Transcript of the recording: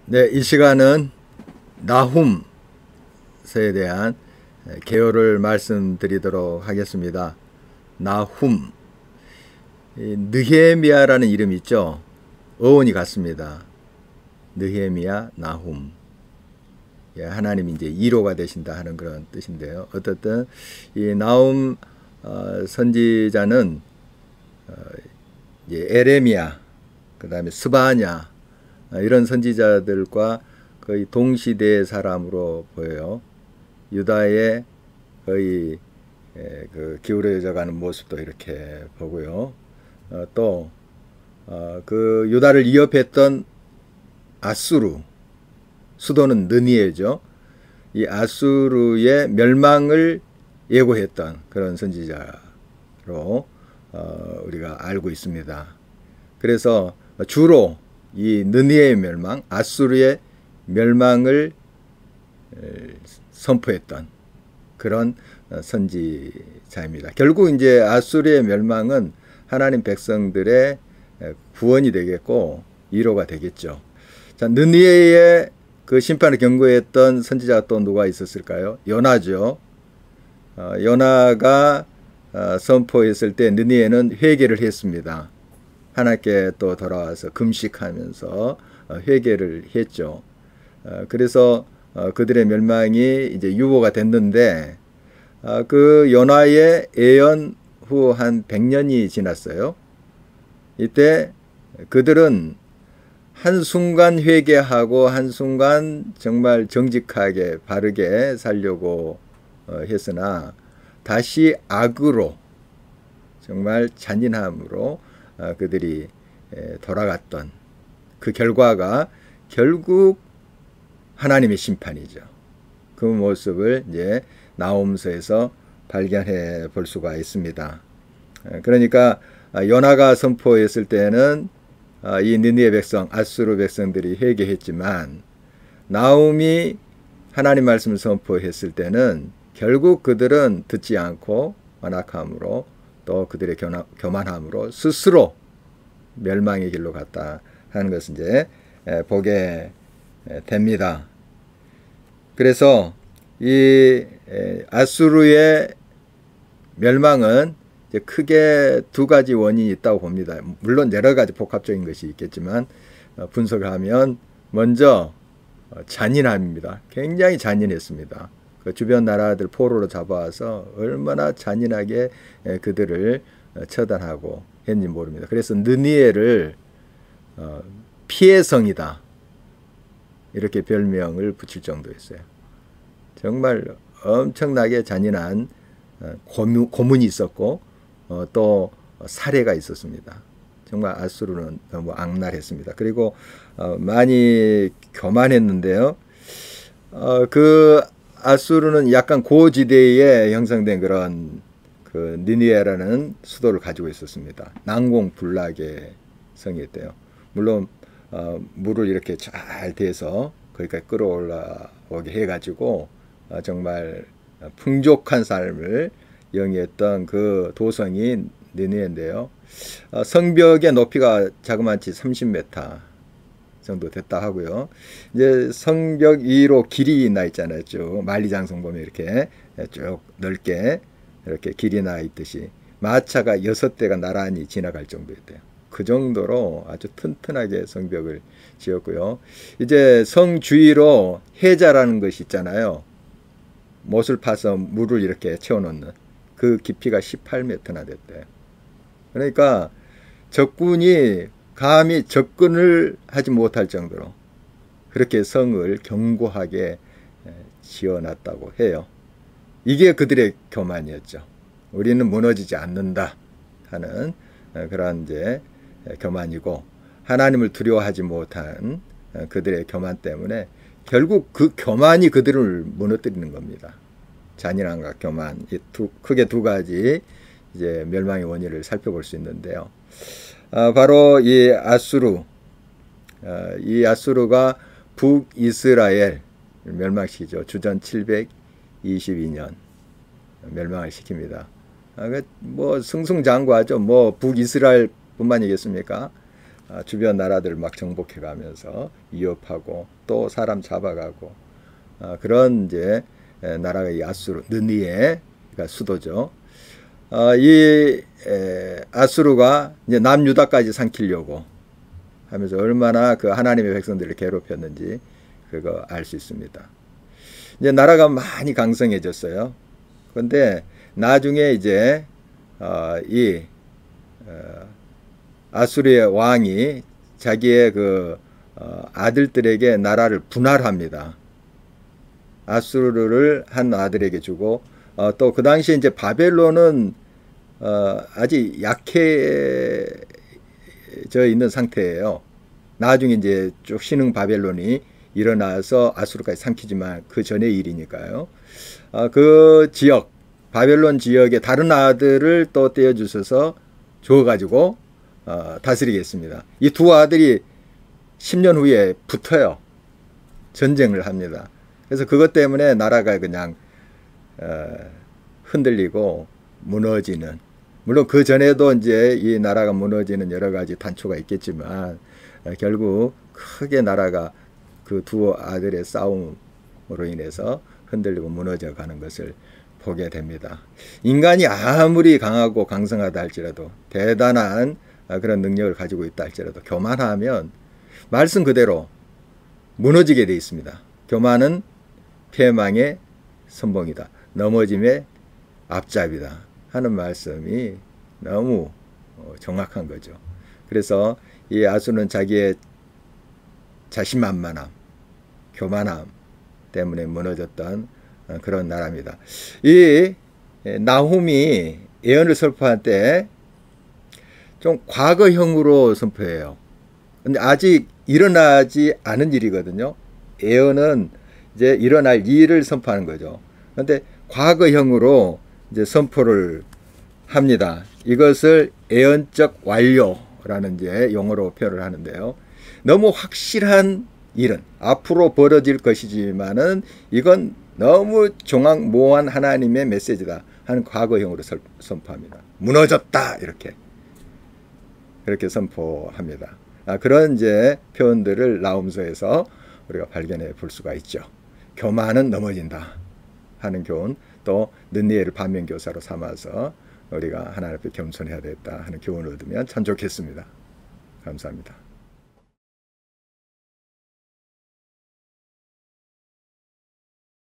네, 이 시간은 나훔서에 대한 개요를 말씀드리도록 하겠습니다. 나훔, 느헤미야라는 이름이 있죠. 어원이 같습니다. 느헤미야, 나훔. 예, 하나님이 이제 1호가 되신다 하는 그런 뜻인데요. 어떻든 이 나훔 선지자는 이제 에레미야, 그 다음에 스바냐 이런 선지자들과 거의 동시대의 사람으로 보여요. 유다의 거의 그 기울어져 가는 모습도 이렇게 보고요. 또 그 유다를 위협했던 아수르, 수도는 느니에죠. 이 아수르의 멸망을 예고했던 그런 선지자로 우리가 알고 있습니다. 그래서 주로 이 느니에의 멸망, 아수르의 멸망을 선포했던 그런 선지자입니다. 결국 이제 아수르의 멸망은 하나님 백성들의 구원이 되겠고 위로가 되겠죠. 자, 느니에의 그 심판을 경고했던 선지자가 또 누가 있었을까요? 요나죠. 요나가 선포했을 때 느니에는 회개를 했습니다. 하나님께 또 돌아와서 금식하면서 회개를 했죠. 그래서 그들의 멸망이 이제 유보가 됐는데 그 요나의 예언 후 한 100년이 지났어요. 이때 그들은 한순간 회개하고 한순간 정말 정직하게 바르게 살려고 했으나 다시 악으로 정말 잔인함으로 그들이 돌아갔던 그 결과가 결국 하나님의 심판이죠. 그 모습을 이제 나훔서에서 발견해 볼 수가 있습니다. 그러니까 요나가 선포했을 때는 이 느니의 백성, 아수르 백성들이 회개했지만 나훔이 하나님 말씀을 선포했을 때는 결국 그들은 듣지 않고 완악함으로 또 그들의 교만함으로 스스로 멸망의 길로 갔다 하는 것을 이제 보게 됩니다. 그래서 이 아수르의 멸망은 이제 크게 두 가지 원인이 있다고 봅니다. 물론 여러 가지 복합적인 것이 있겠지만 분석을 하면 먼저 잔인함입니다. 굉장히 잔인했습니다. 그 주변 나라들 포로로 잡아와서 얼마나 잔인하게 그들을 처단하고 했는지 모릅니다. 그래서 느니에를 피해 성이다 이렇게 별명을 붙일 정도였어요. 정말 엄청나게 잔인한 고문이 있었고 또 살해가 있었습니다. 정말 아수르는 너무 악랄했습니다. 그리고 많이 교만했는데요. 그 아수르는 약간 고지대에 형성된 그런 그 니느웨라는 수도를 가지고 있었습니다. 난공불락의 성이었대요. 물론 물을 이렇게 잘 대서 거기까지 끌어올라오게 해가지고 정말 풍족한 삶을 영위했던 그 도성이 니느웨인데요. 성벽의 높이가 자그마치 30m 정도 됐다 하고요. 이제 성벽 위로 길이 나 있잖아요. 쭉 만리장성 보면 이렇게 쭉 넓게 이렇게 길이 나 있듯이 마차가 6대가 나란히 지나갈 정도였대요. 그 정도로 아주 튼튼하게 성벽을 지었고요. 이제 성 주위로 해자라는 것이 있잖아요. 못을 파서 물을 이렇게 채워놓는 그 깊이가 18m나 됐대요. 그러니까 적군이 감히 접근을 하지 못할 정도로 그렇게 성을 견고하게 지어놨다고 해요. 이게 그들의 교만이었죠. 우리는 무너지지 않는다 하는 그런 이제 교만이고 하나님을 두려워하지 못한 그들의 교만 때문에 결국 그 교만이 그들을 무너뜨리는 겁니다. 잔인함과 교만, 크게 두 가지 이제 멸망의 원인을 살펴볼 수 있는데요. 바로 이 아수르가 북이스라엘 멸망시키죠. 주전 722년 멸망을 시킵니다. 뭐 승승장구하죠. 뭐 북이스라엘 뿐만이겠습니까? 주변 나라들을 막 정복해 가면서 위협하고 또 사람 잡아가고 그런 이제 나라가 이 아수르, 느니에가 수도죠. 이 아수르가 이제 남유다까지 삼키려고 하면서 얼마나 그 하나님의 백성들을 괴롭혔는지 그거 알 수 있습니다. 이제 나라가 많이 강성해졌어요. 그런데 나중에 이제 이 아수르의 왕이 자기의 그 아들들에게 나라를 분할합니다. 아수르를 한 아들에게 주고 또 그 당시에 이제 바벨론은 아직 약해져 있는 상태예요. 나중에 이제 쭉 신흥 바벨론이 일어나서 아수르까지 삼키지만 그 전의 일이니까요. 그 지역 바벨론 지역의 다른 아들을 또 떼어주셔서 줘가지고 다스리겠습니다. 이 두 아들이 10년 후에 붙어요. 전쟁을 합니다. 그래서 그것 때문에 나라가 그냥 흔들리고 무너지는, 물론 그 전에도 이제 이 나라가 무너지는 여러 가지 단초가 있겠지만 결국 크게 나라가 그 두 아들의 싸움으로 인해서 흔들리고 무너져 가는 것을 보게 됩니다. 인간이 아무리 강하고 강성하다 할지라도 대단한 그런 능력을 가지고 있다 할지라도 교만하면 말씀 그대로 무너지게 되어 있습니다. 교만은 패망의 선봉이다. 넘어짐의 앞잡이다 하는 말씀이 너무 정확한 거죠. 그래서 이 아수는 자기의 자신만만함, 교만함 때문에 무너졌던 그런 나라입니다. 이 나훔이 예언을 선포할 때 좀 과거형으로 선포해요. 근데 아직 일어나지 않은 일이거든요. 예언은 이제 일어날 일을 선포하는 거죠. 그런데 과거형으로 이제 선포를 합니다. 이것을 예언적 완료라는 이제 용어로 표현을 하는데요. 너무 확실한 일은 앞으로 벌어질 것이지만은 이건 너무 종황모환 하나님의 메시지다 하는 과거형으로 선포합니다. 무너졌다 그렇게 선포합니다. 그런 이제 표현들을 나훔서에서 우리가 발견해 볼 수가 있죠. 교만은 넘어진다 하는 교훈, 또 느니엘을 반면교사로 삼아서 우리가 하나님 앞에 겸손해야 되겠다 하는 교훈을 얻으면 참 좋겠습니다. 감사합니다.